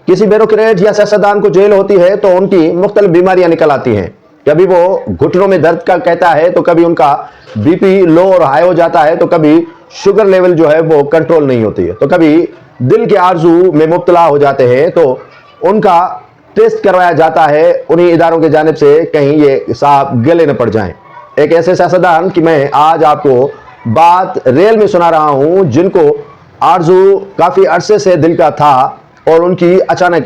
किसी ब्यूरोक्रेट या सियासतदान को जेल होती है तो उनकी मुख्तलिफ बीमारियां निकल आती हैं। कभी वो घुटनों में दर्द का कहता है, तो कभी उनका बीपी लो और हाई हो जाता है, तो कभी शुगर लेवल जो है वो कंट्रोल नहीं होती है, तो कभी दिल के आरजू में मुब्तला हो जाते हैं, तो उनका टेस्ट करवाया जाता है उन्हीं इदारों की जानिब से, कहीं ये साहब गले न पड़ जाएं। एक ऐसे सियासतदान की मैं आज आपको बात रियल में सुना रहा हूं, जिनको आरजू काफी अरसे से दिल का था और उनकी अचानक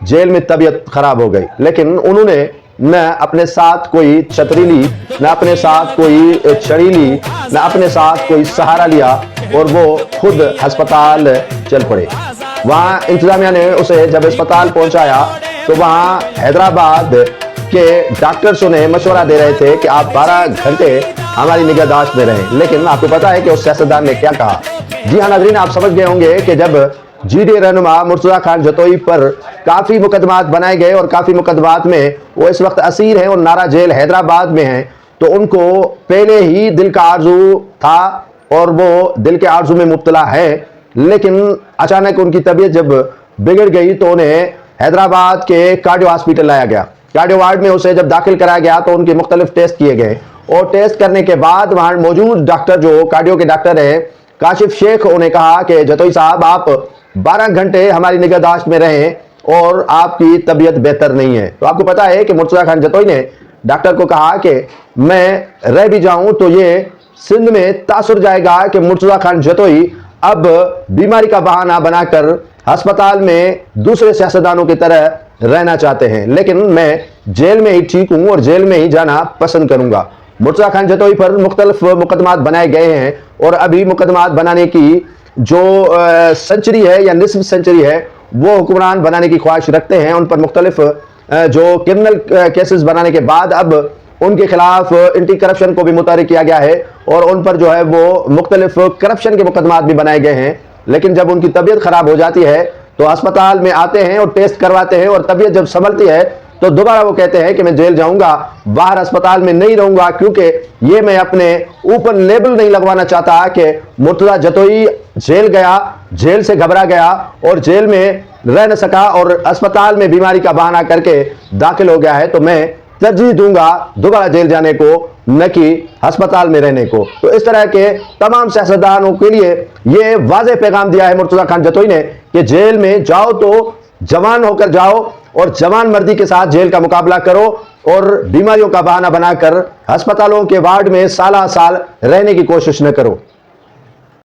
जेल में तबीयत खराब हो गई, लेकिन उन्होंने न अपने साथ कोई छतरी ली, न अपने साथ कोई छड़ी ली, न अपने साथ कोई सहारा लिया और वो खुद अस्पताल चल पड़े। वहां इंतजामिया ने उसे जब अस्पताल पहुंचाया तो वहां हैदराबाद के डॉक्टर्स उन्हें मशवरा दे रहे थे कि आप 12 घंटे हमारी निगहदाश्त में रहें, लेकिन आपको पता है कि उस सियासतदान ने क्या कहा? जी हाँ नाज़रीन, आप समझ गए होंगे कि जब जीडी रहनुमा मुर्तजा खान जतोई पर काफी मुकदमात बनाए गए और काफी मुकदमात में वो इस वक्त असीर हैं और नारा जेल हैदराबाद में हैं, तो उनको पहले ही दिल का आरजू था और वो दिल के आरजू में मुब्तला है, लेकिन अचानक उनकी तबीयत जब बिगड़ गई तो उन्हें हैदराबाद के कार्डियो हॉस्पिटल लाया गया। कार्डियो वार्ड में उसे जब दाखिल कराया गया तो उनके मुख्तलिफ टेस्ट किए गए और टेस्ट करने के बाद वहां मौजूद डॉक्टर जो कार्डियो के डॉक्टर है काशिफ शेख, उन्हें कहा कि जतोई साहब आप 12 घंटे हमारी निगहदाश्त में रहें और आपकी तबीयत बेहतर नहीं है। तो आपको पता है कि मुर्तजा खान जतोई ने डॉक्टर को कहा कि मैं रह भी जाऊं तो ये सिंध में तासुर जाएगा कि मुर्तजा खान जतोई अब बीमारी का बहाना बनाकर अस्पताल में दूसरे सियासतदानों की तरह रहना चाहते हैं, लेकिन मैं जेल में ही ठीक हूं और जेल में ही जाना पसंद करूंगा। मुर्तजा खान जतोई पर मुख्तलिफ मुकदमात बनाए गए हैं और अभी मुकदमात बनाने की जो सेंचुरी है या निस्फ सेंचुरी है वो हुक्मरान बनाने की ख्वाहिश रखते हैं। उन पर मुख्तलिफ जो क्रिमिनल केसेस बनाने के बाद अब उनके खिलाफ एंटी करप्शन को भी मुतहर्रिक किया गया है और उन पर जो है वो मुख्तलिफ करप्शन के मुकदमात भी बनाए गए हैं, लेकिन जब उनकी तबीयत खराब हो जाती है तो अस्पताल में आते हैं और टेस्ट करवाते हैं और तबीयत जब संभलती है तो दोबारा वो कहते हैं कि मैं जेल जाऊंगा, बाहर अस्पताल में नहीं रहूंगा, क्योंकि ये मैं अपने ऊपर लेबल नहीं लगवाना चाहता कि मुर्तजा जतोई जेल गया, जेल से घबरा गया और जेल में रह न सका और अस्पताल में बीमारी का बहाना करके दाखिल हो गया है, तो मैं तरजीह दूंगा दोबारा जेल जाने को, न कि अस्पताल में रहने को। तो इस तरह के तमाम सियासतदानों के लिए ये वाज़ेह पैगाम दिया है मुर्तजा खान जतोई ने कि जेल में जाओ तो जवान होकर जाओ और जवान मर्दी के साथ जेल का मुकाबला करो और बीमारियों का बहाना बनाकर अस्पतालों के वार्ड में साल रहने की कोशिश न करो।